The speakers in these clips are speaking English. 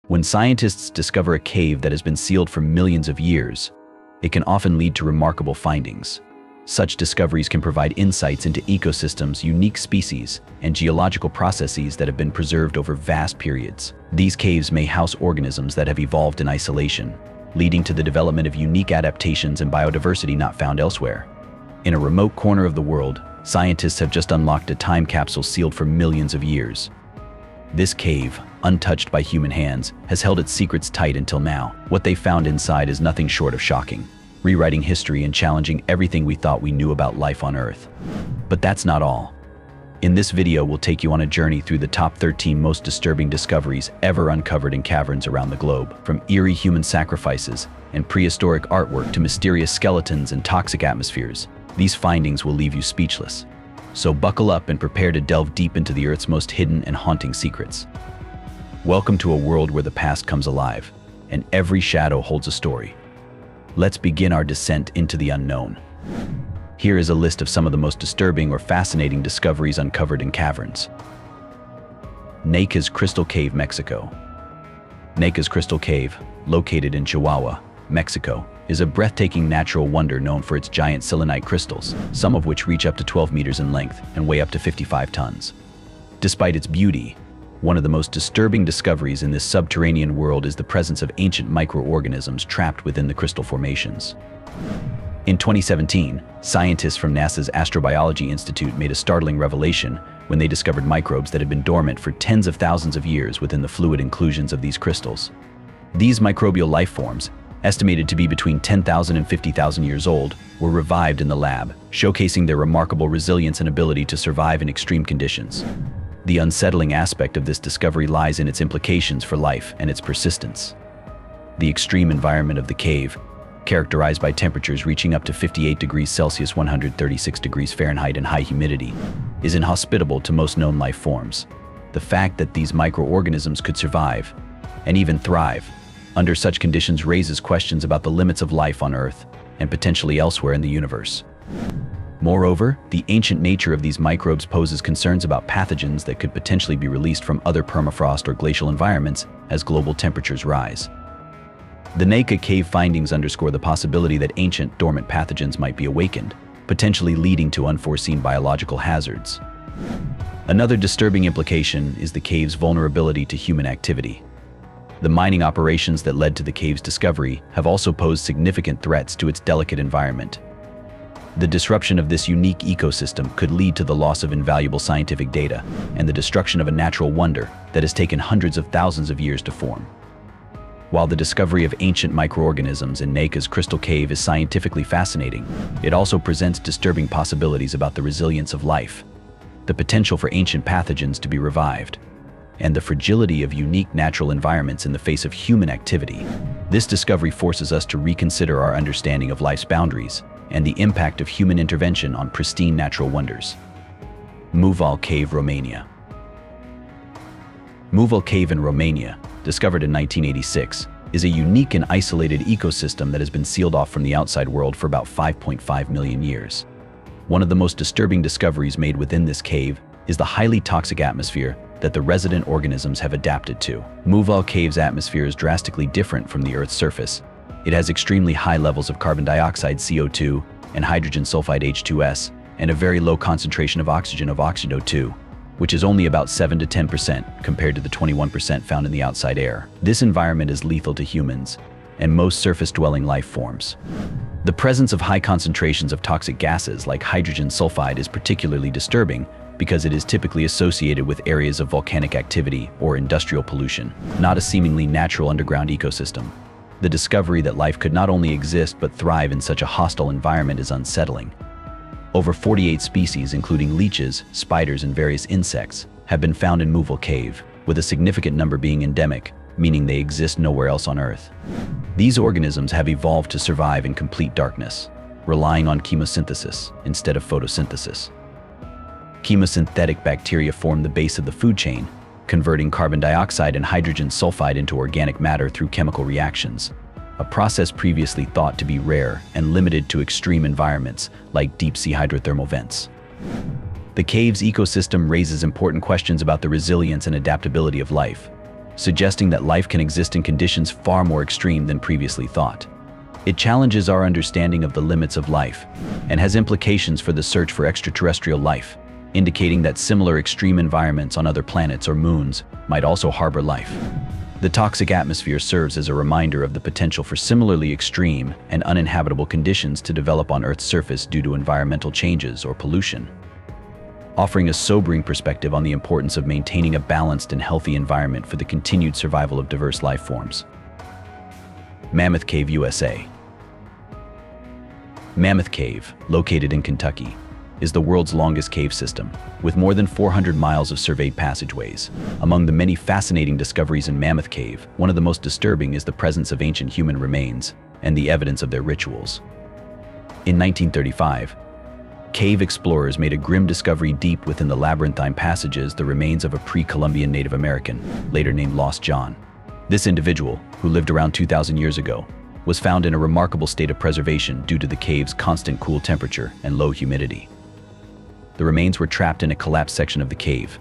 When scientists discover a cave that has been sealed for millions of years, it can often lead to remarkable findings. Such discoveries can provide insights into ecosystems, unique species, and geological processes that have been preserved over vast periods. These caves may house organisms that have evolved in isolation, leading to the development of unique adaptations and biodiversity not found elsewhere. In a remote corner of the world, scientists have just unlocked a time capsule sealed for millions of years. This cave, untouched by human hands, has held its secrets tight until now. What they found inside is nothing short of shocking, rewriting history and challenging everything we thought we knew about life on Earth. But that's not all. In this video, we'll take you on a journey through the top 13 most disturbing discoveries ever uncovered in caverns around the globe. From eerie human sacrifices and prehistoric artwork to mysterious skeletons and toxic atmospheres, these findings will leave you speechless. So buckle up and prepare to delve deep into the Earth's most hidden and haunting secrets. Welcome to a world where the past comes alive, and every shadow holds a story. Let's begin our descent into the unknown. Here is a list of some of the most disturbing or fascinating discoveries uncovered in caverns. Nacas Crystal Cave, Mexico. Nacas Crystal Cave, located in Chihuahua, Mexico, is a breathtaking natural wonder known for its giant selenite crystals, some of which reach up to 12 meters in length and weigh up to 55 tons. Despite its beauty, one of the most disturbing discoveries in this subterranean world is the presence of ancient microorganisms trapped within the crystal formations. In 2017, scientists from NASA's Astrobiology Institute made a startling revelation when they discovered microbes that had been dormant for tens of thousands of years within the fluid inclusions of these crystals. These microbial life forms, estimated to be between 10,000 and 50,000 years old, were revived in the lab, showcasing their remarkable resilience and ability to survive in extreme conditions. The unsettling aspect of this discovery lies in its implications for life and its persistence. The extreme environment of the cave, characterized by temperatures reaching up to 58 degrees Celsius (136 degrees Fahrenheit) and high humidity, is inhospitable to most known life forms. The fact that these microorganisms could survive, and even thrive, under such conditions raises questions about the limits of life on Earth and potentially elsewhere in the universe. Moreover, the ancient nature of these microbes poses concerns about pathogens that could potentially be released from other permafrost or glacial environments as global temperatures rise. The Nacas cave findings underscore the possibility that ancient, dormant pathogens might be awakened, potentially leading to unforeseen biological hazards. Another disturbing implication is the cave's vulnerability to human activity. The mining operations that led to the cave's discovery have also posed significant threats to its delicate environment. The disruption of this unique ecosystem could lead to the loss of invaluable scientific data and the destruction of a natural wonder that has taken hundreds of thousands of years to form. While the discovery of ancient microorganisms in Nacas Crystal Cave is scientifically fascinating, it also presents disturbing possibilities about the resilience of life, the potential for ancient pathogens to be revived, and the fragility of unique natural environments in the face of human activity. This discovery forces us to reconsider our understanding of life's boundaries and the impact of human intervention on pristine natural wonders. Unveiling Cave, Romania. Unveiling Cave in Romania, discovered in 1986, is a unique and isolated ecosystem that has been sealed off from the outside world for about 5.5 million years. One of the most disturbing discoveries made within this cave is the highly toxic atmosphere that the resident organisms have adapted to. Unveiling Cave's atmosphere is drastically different from the Earth's surface. It has extremely high levels of carbon dioxide (CO2) and hydrogen sulfide (H2S), and a very low concentration of oxygen (O2), which is only about 7 to 10% compared to the 21% found in the outside air. This environment is lethal to humans and most surface-dwelling life forms. The presence of high concentrations of toxic gases like hydrogen sulfide is particularly disturbing because it is typically associated with areas of volcanic activity or industrial pollution, not a seemingly natural underground ecosystem. The discovery that life could not only exist but thrive in such a hostile environment is unsettling. Over 48 species, including leeches, spiders, and various insects, have been found in Unveiling Cave, with a significant number being endemic, meaning they exist nowhere else on Earth. These organisms have evolved to survive in complete darkness, relying on chemosynthesis instead of photosynthesis. Chemosynthetic bacteria form the base of the food chain, converting carbon dioxide and hydrogen sulfide into organic matter through chemical reactions, a process previously thought to be rare and limited to extreme environments like deep-sea hydrothermal vents. The cave's ecosystem raises important questions about the resilience and adaptability of life. suggesting that life can exist in conditions far more extreme than previously thought. It challenges our understanding of the limits of life and has implications for the search for extraterrestrial life, indicating that similar extreme environments on other planets or moons might also harbor life. The toxic atmosphere serves as a reminder of the potential for similarly extreme and uninhabitable conditions to develop on Earth's surface due to environmental changes or pollution, offering a sobering perspective on the importance of maintaining a balanced and healthy environment for the continued survival of diverse life forms. Mammoth Cave, USA. Mammoth Cave, located in Kentucky, is the world's longest cave system, with more than 400 miles of surveyed passageways. Among the many fascinating discoveries in Mammoth Cave, one of the most disturbing is the presence of ancient human remains and the evidence of their rituals. In 1935, cave explorers made a grim discovery deep within the labyrinthine passages, the remains of a pre-Columbian Native American, later named Lost John. This individual, who lived around 2,000 years ago, was found in a remarkable state of preservation due to the cave's constant cool temperature and low humidity. The remains were trapped in a collapsed section of the cave,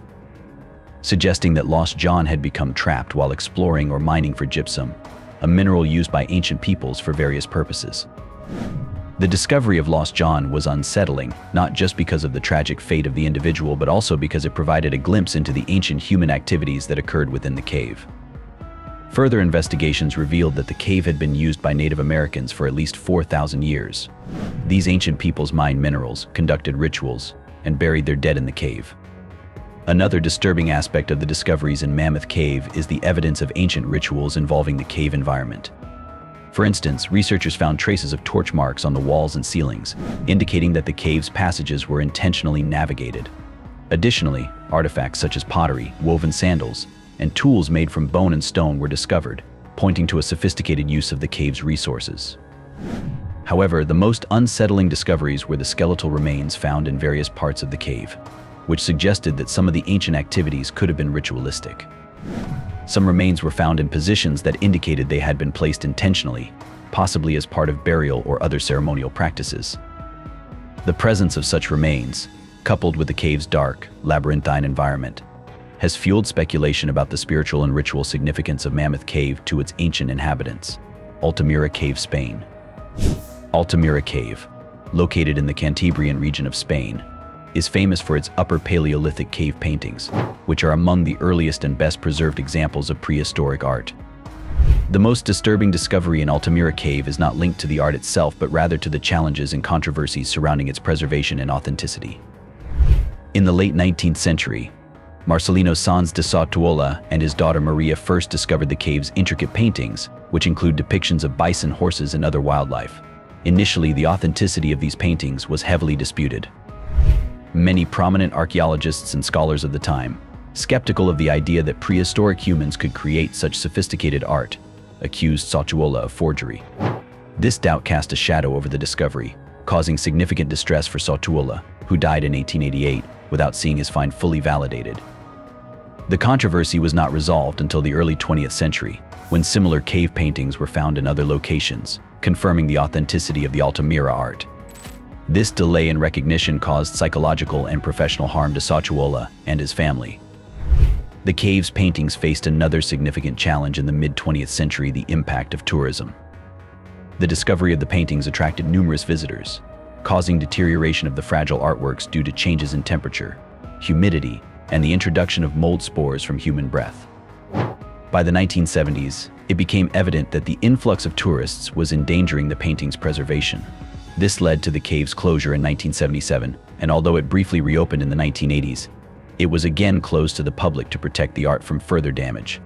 suggesting that Lost John had become trapped while exploring or mining for gypsum, a mineral used by ancient peoples for various purposes. The discovery of Lost John was unsettling, not just because of the tragic fate of the individual, but also because it provided a glimpse into the ancient human activities that occurred within the cave. Further investigations revealed that the cave had been used by Native Americans for at least 4,000 years. These ancient peoples mined minerals, conducted rituals, and buried their dead in the cave. Another disturbing aspect of the discoveries in Mammoth Cave is the evidence of ancient rituals involving the cave environment. For instance, researchers found traces of torch marks on the walls and ceilings, indicating that the cave's passages were intentionally navigated. Additionally, artifacts such as pottery, woven sandals, and tools made from bone and stone were discovered, pointing to a sophisticated use of the cave's resources. However, the most unsettling discoveries were the skeletal remains found in various parts of the cave, which suggested that some of the ancient activities could have been ritualistic. Some remains were found in positions that indicated they had been placed intentionally, possibly as part of burial or other ceremonial practices. The presence of such remains, coupled with the cave's dark, labyrinthine environment, has fueled speculation about the spiritual and ritual significance of Mammoth Cave to its ancient inhabitants. Altamira Cave, Spain. Altamira Cave, located in the Cantabrian region of Spain, is famous for its Upper Paleolithic cave paintings, which are among the earliest and best preserved examples of prehistoric art. The most disturbing discovery in Altamira Cave is not linked to the art itself, but rather to the challenges and controversies surrounding its preservation and authenticity. In the late 19th century, Marcelino Sanz de Sautuola and his daughter Maria first discovered the cave's intricate paintings, which include depictions of bison, horses, and other wildlife. Initially, the authenticity of these paintings was heavily disputed. Many prominent archaeologists and scholars of the time, skeptical of the idea that prehistoric humans could create such sophisticated art, accused Sautuola of forgery. This doubt cast a shadow over the discovery, causing significant distress for Sautuola, who died in 1888 without seeing his find fully validated. The controversy was not resolved until the early 20th century, when similar cave paintings were found in other locations, confirming the authenticity of the Altamira art. This delay in recognition caused psychological and professional harm to Sautuola and his family. The cave's paintings faced another significant challenge in the mid-20th century: the impact of tourism. The discovery of the paintings attracted numerous visitors, causing deterioration of the fragile artworks due to changes in temperature, humidity, and the introduction of mold spores from human breath. By the 1970s, it became evident that the influx of tourists was endangering the painting's preservation. This led to the cave's closure in 1977, and although it briefly reopened in the 1980s, it was again closed to the public to protect the art from further damage.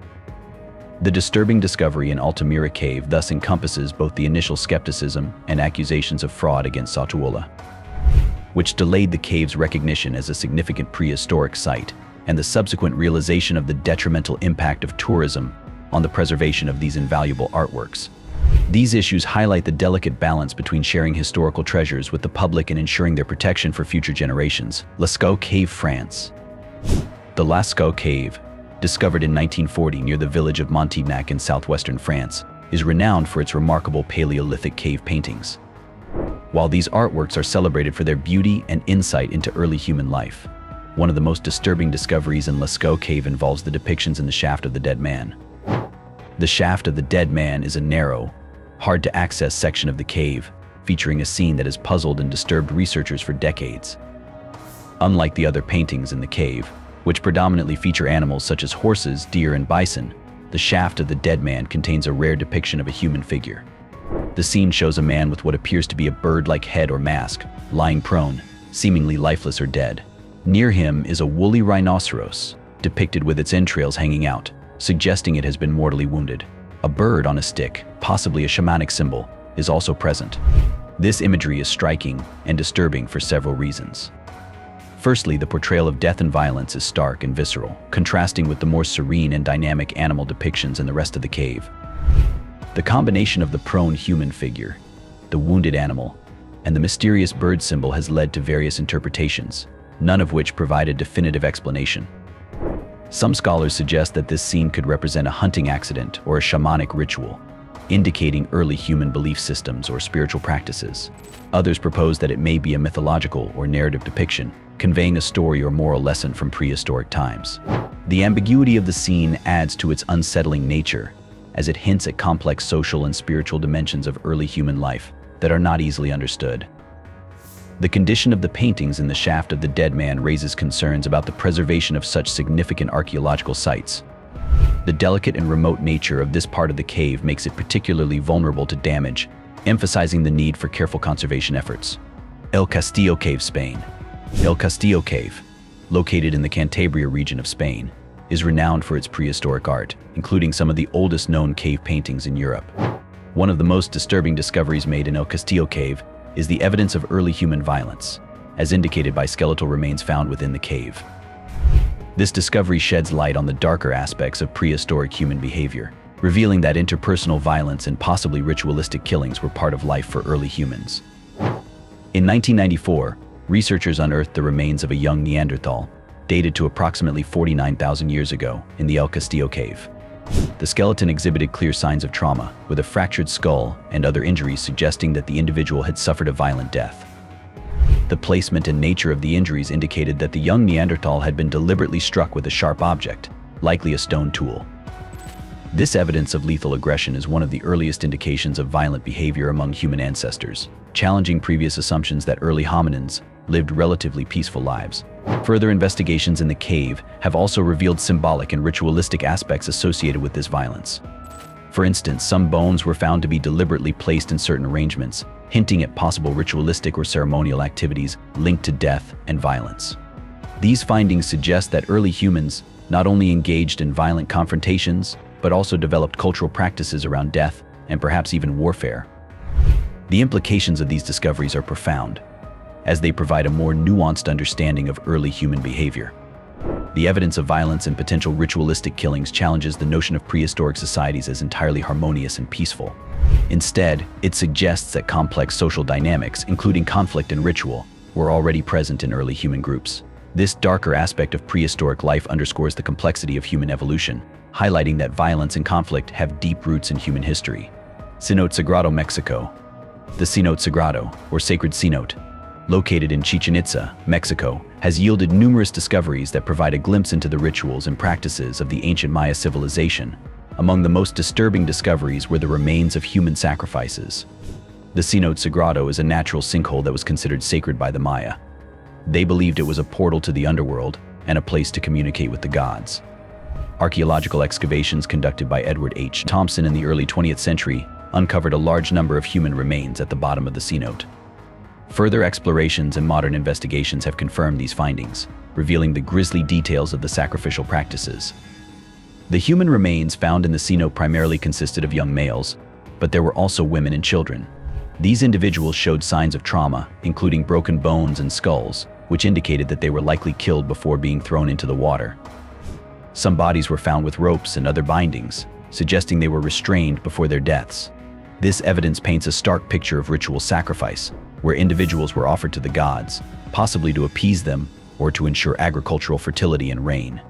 The disturbing discovery in Altamira Cave thus encompasses both the initial skepticism and accusations of fraud against Sautuola, which delayed the cave's recognition as a significant prehistoric site, and the subsequent realization of the detrimental impact of tourism on the preservation of these invaluable artworks. These issues highlight the delicate balance between sharing historical treasures with the public and ensuring their protection for future generations. Lascaux Cave, France. The Lascaux Cave, discovered in 1940 near the village of Montignac in southwestern France, is renowned for its remarkable Paleolithic cave paintings. While these artworks are celebrated for their beauty and insight into early human life, one of the most disturbing discoveries in Lascaux Cave involves the depictions in the shaft of the dead man. The shaft of the dead man is a narrow, hard-to-access section of the cave, featuring a scene that has puzzled and disturbed researchers for decades. Unlike the other paintings in the cave, which predominantly feature animals such as horses, deer, and bison, the shaft of the dead man contains a rare depiction of a human figure. The scene shows a man with what appears to be a bird-like head or mask, lying prone, seemingly lifeless or dead. Near him is a woolly rhinoceros, depicted with its entrails hanging out, suggesting it has been mortally wounded. A bird on a stick, possibly a shamanic symbol, is also present. This imagery is striking and disturbing for several reasons. Firstly, the portrayal of death and violence is stark and visceral, contrasting with the more serene and dynamic animal depictions in the rest of the cave. The combination of the prone human figure, the wounded animal, and the mysterious bird symbol has led to various interpretations, none of which provide a definitive explanation. Some scholars suggest that this scene could represent a hunting accident or a shamanic ritual, indicating early human belief systems or spiritual practices. Others propose that it may be a mythological or narrative depiction, conveying a story or moral lesson from prehistoric times. The ambiguity of the scene adds to its unsettling nature, as it hints at complex social and spiritual dimensions of early human life that are not easily understood. The condition of the paintings in the shaft of the dead man raises concerns about the preservation of such significant archaeological sites. The delicate and remote nature of this part of the cave makes it particularly vulnerable to damage, emphasizing the need for careful conservation efforts. El Castillo Cave, Spain. El Castillo Cave, located in the Cantabria region of Spain, is renowned for its prehistoric art, including some of the oldest known cave paintings in Europe. One of the most disturbing discoveries made in El Castillo Cave is the evidence of early human violence, as indicated by skeletal remains found within the cave. This discovery sheds light on the darker aspects of prehistoric human behavior, revealing that interpersonal violence and possibly ritualistic killings were part of life for early humans. In 1994, researchers unearthed the remains of a young Neanderthal, dated to approximately 49,000 years ago, in the El Castillo Cave. The skeleton exhibited clear signs of trauma, with a fractured skull and other injuries suggesting that the individual had suffered a violent death. The placement and nature of the injuries indicated that the young Neanderthal had been deliberately struck with a sharp object, likely a stone tool. This evidence of lethal aggression is one of the earliest indications of violent behavior among human ancestors, challenging previous assumptions that early hominins lived relatively peaceful lives. Further investigations in the cave have also revealed symbolic and ritualistic aspects associated with this violence. For instance, some bones were found to be deliberately placed in certain arrangements, hinting at possible ritualistic or ceremonial activities linked to death and violence. These findings suggest that early humans not only engaged in violent confrontations, but also developed cultural practices around death and perhaps even warfare. The implications of these discoveries are profound, as they provide a more nuanced understanding of early human behavior. The evidence of violence and potential ritualistic killings challenges the notion of prehistoric societies as entirely harmonious and peaceful. Instead, it suggests that complex social dynamics, including conflict and ritual, were already present in early human groups. This darker aspect of prehistoric life underscores the complexity of human evolution, highlighting that violence and conflict have deep roots in human history. Cenote Sagrado, Mexico. The Cenote Sagrado, or Sacred Cenote, located in Chichen Itza, Mexico, has yielded numerous discoveries that provide a glimpse into the rituals and practices of the ancient Maya civilization. Among the most disturbing discoveries were the remains of human sacrifices. The Cenote Sagrado is a natural sinkhole that was considered sacred by the Maya. They believed it was a portal to the underworld and a place to communicate with the gods. Archaeological excavations conducted by Edward H. Thompson in the early 20th century uncovered a large number of human remains at the bottom of the cenote. Further explorations and modern investigations have confirmed these findings, revealing the grisly details of the sacrificial practices. The human remains found in the cenote primarily consisted of young males, but there were also women and children. These individuals showed signs of trauma, including broken bones and skulls, which indicated that they were likely killed before being thrown into the water. Some bodies were found with ropes and other bindings, suggesting they were restrained before their deaths. This evidence paints a stark picture of ritual sacrifice, where individuals were offered to the gods, possibly to appease them or to ensure agricultural fertility and rain.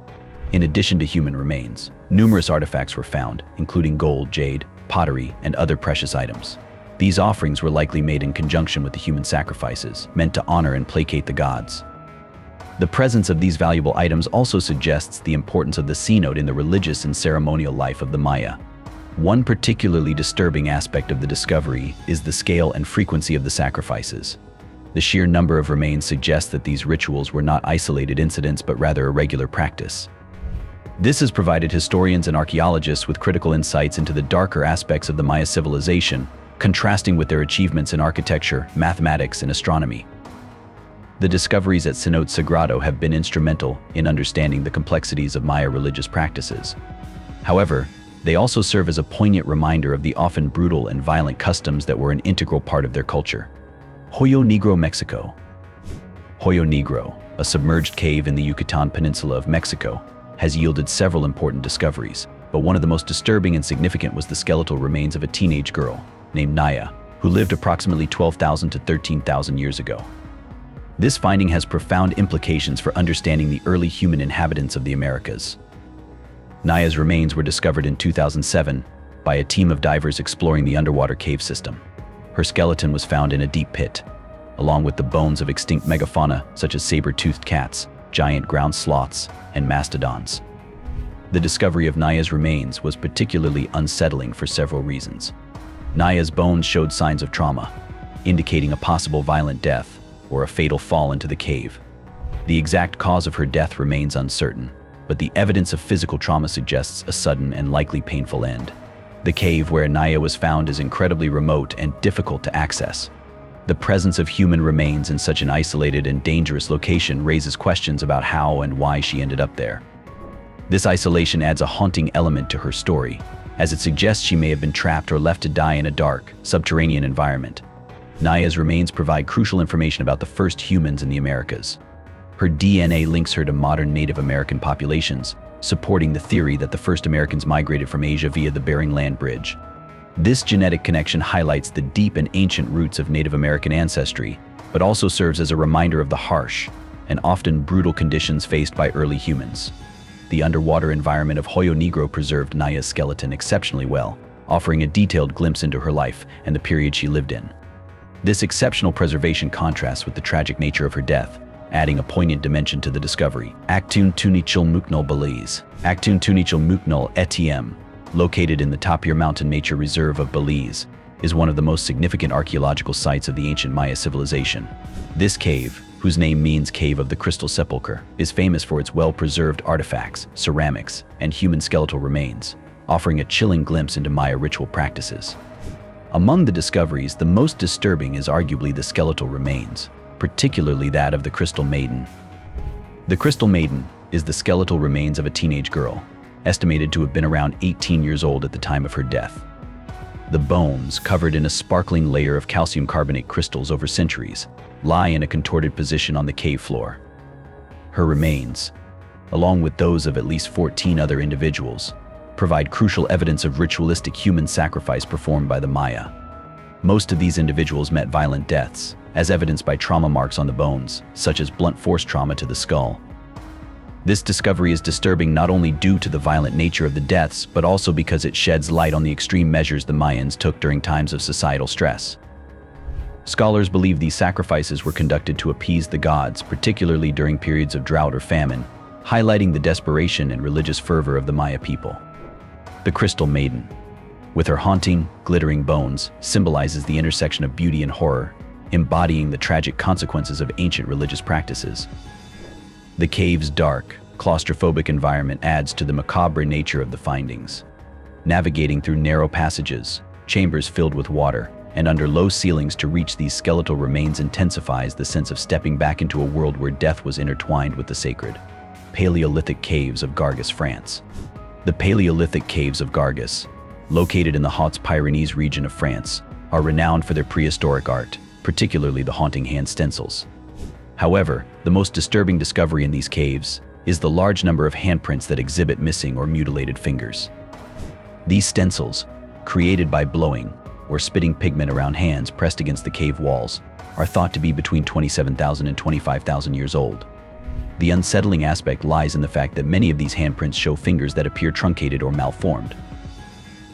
In addition to human remains, numerous artifacts were found, including gold, jade, pottery, and other precious items. These offerings were likely made in conjunction with the human sacrifices, meant to honor and placate the gods. The presence of these valuable items also suggests the importance of the cenote in the religious and ceremonial life of the Maya. One particularly disturbing aspect of the discovery is the scale and frequency of the sacrifices. The sheer number of remains suggests that these rituals were not isolated incidents but rather a regular practice. This has provided historians and archaeologists with critical insights into the darker aspects of the Maya civilization, contrasting with their achievements in architecture, mathematics, and astronomy. The discoveries at Cenote Sagrado have been instrumental in understanding the complexities of Maya religious practices. However, they also serve as a poignant reminder of the often brutal and violent customs that were an integral part of their culture. Hoyo Negro, Mexico. Hoyo Negro, a submerged cave in the Yucatan Peninsula of Mexico, has yielded several important discoveries, but one of the most disturbing and significant was the skeletal remains of a teenage girl named Naya, who lived approximately 12,000 to 13,000 years ago. This finding has profound implications for understanding the early human inhabitants of the Americas. Naya's remains were discovered in 2007 by a team of divers exploring the underwater cave system. Her skeleton was found in a deep pit, along with the bones of extinct megafauna such as saber-toothed cats, giant ground sloths, and mastodons. The discovery of Naya's remains was particularly unsettling for several reasons. Naya's bones showed signs of trauma, indicating a possible violent death or a fatal fall into the cave. The exact cause of her death remains uncertain, but the evidence of physical trauma suggests a sudden and likely painful end. The cave where Naya was found is incredibly remote and difficult to access. The presence of human remains in such an isolated and dangerous location raises questions about how and why she ended up there. This isolation adds a haunting element to her story, as it suggests she may have been trapped or left to die in a dark, subterranean environment. Naya's remains provide crucial information about the first humans in the Americas. Her DNA links her to modern Native American populations, supporting the theory that the first Americans migrated from Asia via the Bering Land Bridge. This genetic connection highlights the deep and ancient roots of Native American ancestry, but also serves as a reminder of the harsh and often brutal conditions faced by early humans. The underwater environment of Hoyo Negro preserved Naya's skeleton exceptionally well, offering a detailed glimpse into her life and the period she lived in. This exceptional preservation contrasts with the tragic nature of her death, adding a poignant dimension to the discovery. Actun Tunichil Muknal, Belize. Actun Tunichil Muknal, ETM, located in the Tapir Mountain Nature Reserve of Belize, is one of the most significant archaeological sites of the ancient Maya civilization. This cave, whose name means Cave of the Crystal Sepulchre, is famous for its well-preserved artifacts, ceramics, and human skeletal remains, offering a chilling glimpse into Maya ritual practices. Among the discoveries, the most disturbing is arguably the skeletal remains, particularly that of the Crystal Maiden. The Crystal Maiden is the skeletal remains of a teenage girl, estimated to have been around 18 years old at the time of her death. The bones, covered in a sparkling layer of calcium carbonate crystals over centuries, lie in a contorted position on the cave floor. Her remains, along with those of at least 14 other individuals, provide crucial evidence of ritualistic human sacrifice performed by the Maya. Most of these individuals met violent deaths, as evidenced by trauma marks on the bones, such as blunt force trauma to the skull. This discovery is disturbing not only due to the violent nature of the deaths, but also because it sheds light on the extreme measures the Mayans took during times of societal stress. Scholars believe these sacrifices were conducted to appease the gods, particularly during periods of drought or famine, highlighting the desperation and religious fervor of the Maya people. The Crystal Maiden, with her haunting, glittering bones, symbolizes the intersection of beauty and horror, embodying the tragic consequences of ancient religious practices. The cave's dark, claustrophobic environment adds to the macabre nature of the findings. Navigating through narrow passages, chambers filled with water, and under low ceilings to reach these skeletal remains intensifies the sense of stepping back into a world where death was intertwined with the sacred. Paleolithic Caves of Gargas, France. The Paleolithic Caves of Gargas, located in the Hautes-Pyrénées region of France, are renowned for their prehistoric art, particularly the haunting hand stencils. However, the most disturbing discovery in these caves is the large number of handprints that exhibit missing or mutilated fingers. These stencils, created by blowing or spitting pigment around hands pressed against the cave walls, are thought to be between 27,000 and 25,000 years old. The unsettling aspect lies in the fact that many of these handprints show fingers that appear truncated or malformed.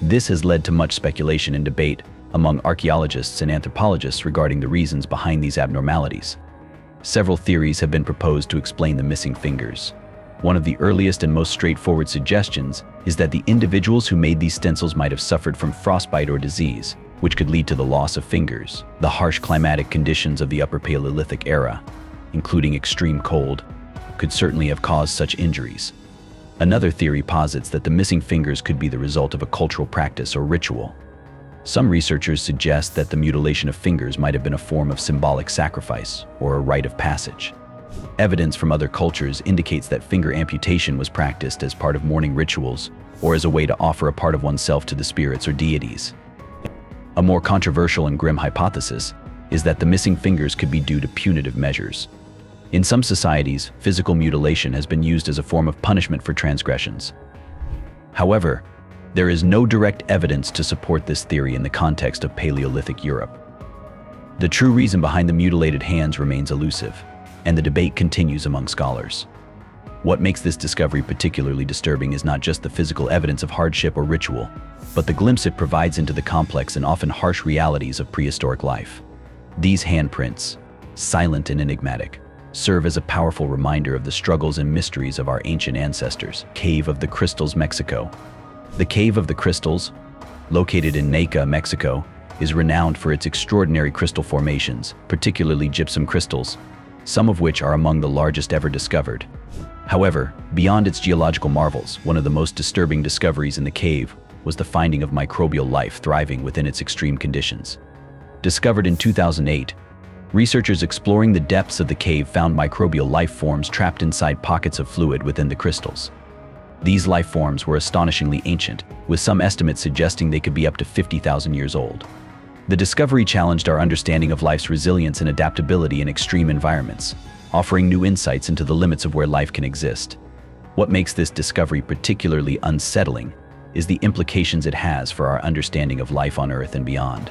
This has led to much speculation and debate among archaeologists and anthropologists regarding the reasons behind these abnormalities. Several theories have been proposed to explain the missing fingers. One of the earliest and most straightforward suggestions is that the individuals who made these stencils might have suffered from frostbite or disease, which could lead to the loss of fingers. The harsh climatic conditions of the Upper Paleolithic era, including extreme cold, could certainly have caused such injuries. Another theory posits that the missing fingers could be the result of a cultural practice or ritual. Some researchers suggest that the mutilation of fingers might have been a form of symbolic sacrifice or a rite of passage. Evidence from other cultures indicates that finger amputation was practiced as part of mourning rituals or as a way to offer a part of oneself to the spirits or deities. A more controversial and grim hypothesis is that the missing fingers could be due to punitive measures. In some societies, physical mutilation has been used as a form of punishment for transgressions. However, there is no direct evidence to support this theory in the context of Paleolithic Europe. The true reason behind the mutilated hands remains elusive, and the debate continues among scholars. What makes this discovery particularly disturbing is not just the physical evidence of hardship or ritual, but the glimpse it provides into the complex and often harsh realities of prehistoric life. These handprints, silent and enigmatic, serve as a powerful reminder of the struggles and mysteries of our ancient ancestors. Cave of the Crystals, Mexico. The Cave of the Crystals, located in Nacre, Mexico, is renowned for its extraordinary crystal formations, particularly gypsum crystals, some of which are among the largest ever discovered. However, beyond its geological marvels, one of the most disturbing discoveries in the cave was the finding of microbial life thriving within its extreme conditions. Discovered in 2008, researchers exploring the depths of the cave found microbial life forms trapped inside pockets of fluid within the crystals. These life forms were astonishingly ancient, with some estimates suggesting they could be up to 50,000 years old. The discovery challenged our understanding of life's resilience and adaptability in extreme environments, offering new insights into the limits of where life can exist. What makes this discovery particularly unsettling is the implications it has for our understanding of life on Earth and beyond.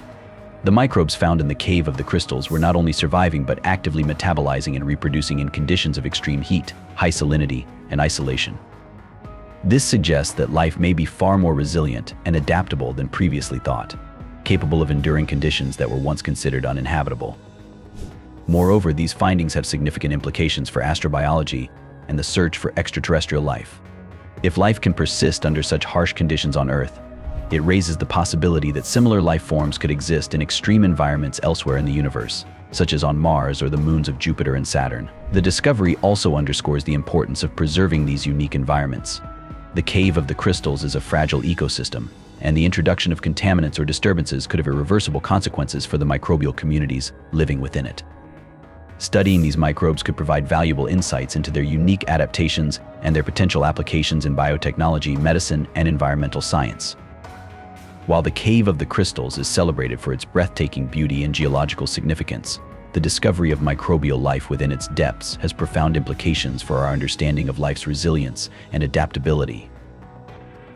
The microbes found in the Cave of the Crystals were not only surviving but actively metabolizing and reproducing in conditions of extreme heat, high salinity, and isolation. This suggests that life may be far more resilient and adaptable than previously thought, capable of enduring conditions that were once considered uninhabitable. Moreover, these findings have significant implications for astrobiology and the search for extraterrestrial life. If life can persist under such harsh conditions on Earth, it raises the possibility that similar life forms could exist in extreme environments elsewhere in the universe, such as on Mars or the moons of Jupiter and Saturn. The discovery also underscores the importance of preserving these unique environments. The Cave of the Crystals is a fragile ecosystem, and the introduction of contaminants or disturbances could have irreversible consequences for the microbial communities living within it. Studying these microbes could provide valuable insights into their unique adaptations and their potential applications in biotechnology, medicine, and environmental science. While the Cave of the Crystals is celebrated for its breathtaking beauty and geological significance, the discovery of microbial life within its depths has profound implications for our understanding of life's resilience and adaptability.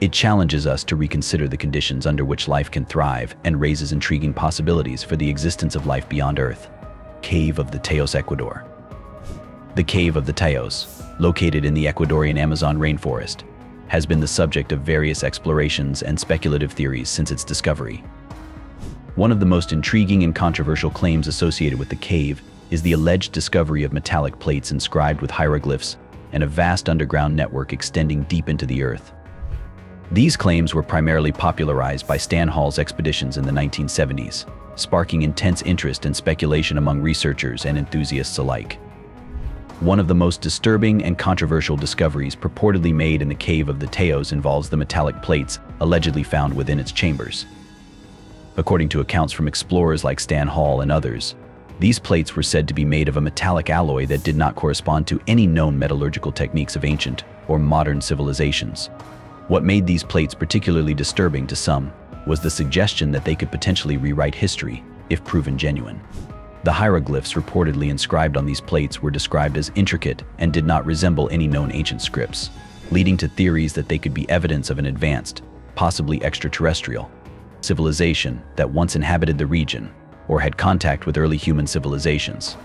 It challenges us to reconsider the conditions under which life can thrive and raises intriguing possibilities for the existence of life beyond Earth. Cave of the Tayos, Ecuador. The Cave of the Tayos, located in the Ecuadorian Amazon rainforest, has been the subject of various explorations and speculative theories since its discovery. One of the most intriguing and controversial claims associated with the cave is the alleged discovery of metallic plates inscribed with hieroglyphs and a vast underground network extending deep into the Earth. These claims were primarily popularized by Stan Hall's expeditions in the 1970s, sparking intense interest and speculation among researchers and enthusiasts alike. One of the most disturbing and controversial discoveries purportedly made in the Cave of the Tayos involves the metallic plates allegedly found within its chambers. According to accounts from explorers like Stan Hall and others, these plates were said to be made of a metallic alloy that did not correspond to any known metallurgical techniques of ancient or modern civilizations. What made these plates particularly disturbing to some was the suggestion that they could potentially rewrite history if proven genuine. The hieroglyphs reportedly inscribed on these plates were described as intricate and did not resemble any known ancient scripts, leading to theories that they could be evidence of an advanced, possibly extraterrestrial, civilization that once inhabited the region or had contact with early human civilizations.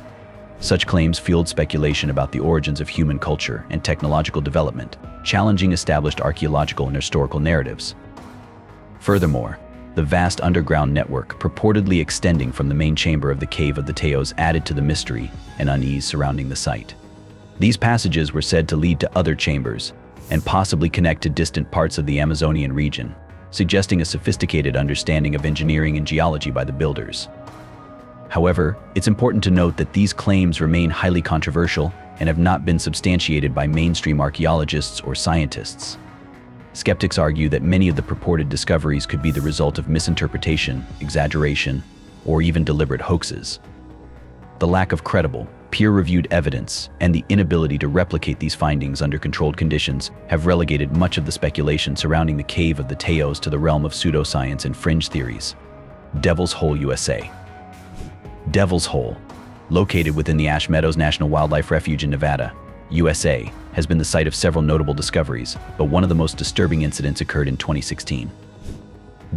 Such claims fueled speculation about the origins of human culture and technological development, challenging established archaeological and historical narratives. Furthermore, the vast underground network purportedly extending from the main chamber of the Cave of the Tayos added to the mystery and unease surrounding the site. These passages were said to lead to other chambers and possibly connect to distant parts of the Amazonian region, suggesting a sophisticated understanding of engineering and geology by the builders. However, it's important to note that these claims remain highly controversial and have not been substantiated by mainstream archaeologists or scientists. Skeptics argue that many of the purported discoveries could be the result of misinterpretation, exaggeration, or even deliberate hoaxes. The lack of credible, peer-reviewed evidence and the inability to replicate these findings under controlled conditions have relegated much of the speculation surrounding the Cave of the Teos to the realm of pseudoscience and fringe theories. Devil's Hole, USA. Devil's Hole, located within the Ash Meadows National Wildlife Refuge in Nevada, USA, has been the site of several notable discoveries, but one of the most disturbing incidents occurred in 2016.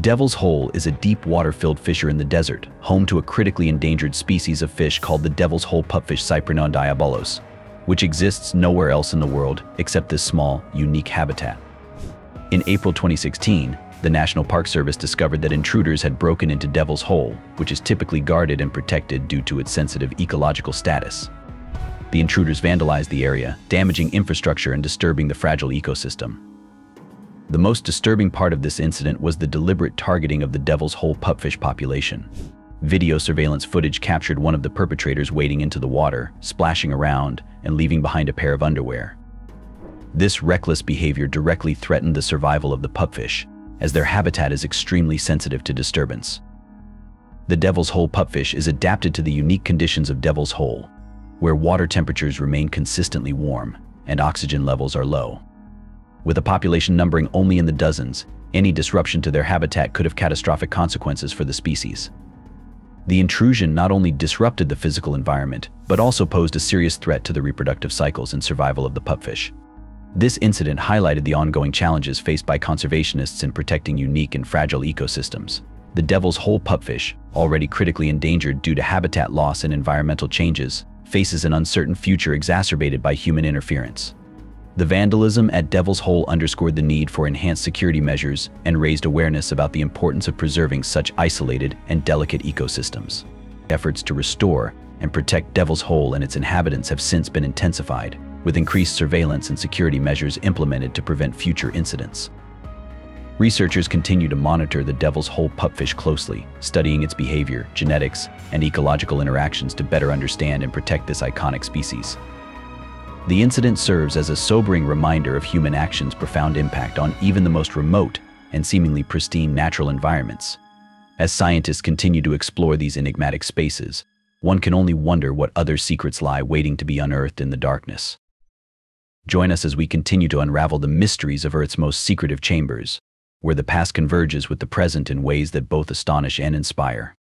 Devil's Hole is a deep water-filled fissure in the desert, home to a critically endangered species of fish called the Devil's Hole pupfish Cyprinon diabolos, which exists nowhere else in the world except this small, unique habitat. In April 2016, the National Park Service discovered that intruders had broken into Devil's Hole, which is typically guarded and protected due to its sensitive ecological status. The intruders vandalized the area, damaging infrastructure and disturbing the fragile ecosystem. The most disturbing part of this incident was the deliberate targeting of the Devil's Hole pupfish population. Video surveillance footage captured one of the perpetrators wading into the water, splashing around, and leaving behind a pair of underwear. This reckless behavior directly threatened the survival of the pupfish, as their habitat is extremely sensitive to disturbance. The Devil's Hole pupfish is adapted to the unique conditions of Devil's Hole, where water temperatures remain consistently warm and oxygen levels are low. With a population numbering only in the dozens, any disruption to their habitat could have catastrophic consequences for the species. The intrusion not only disrupted the physical environment, but also posed a serious threat to the reproductive cycles and survival of the pupfish. This incident highlighted the ongoing challenges faced by conservationists in protecting unique and fragile ecosystems. The Devil's Hole pupfish, already critically endangered due to habitat loss and environmental changes, faces an uncertain future exacerbated by human interference. The vandalism at Devil's Hole underscored the need for enhanced security measures and raised awareness about the importance of preserving such isolated and delicate ecosystems. Efforts to restore and protect Devil's Hole and its inhabitants have since been intensified, with increased surveillance and security measures implemented to prevent future incidents. Researchers continue to monitor the Devil's Hole pupfish closely, studying its behavior, genetics, and ecological interactions to better understand and protect this iconic species. The incident serves as a sobering reminder of human action's profound impact on even the most remote and seemingly pristine natural environments. As scientists continue to explore these enigmatic spaces, one can only wonder what other secrets lie waiting to be unearthed in the darkness. Join us as we continue to unravel the mysteries of Earth's most secretive chambers, where the past converges with the present in ways that both astonish and inspire.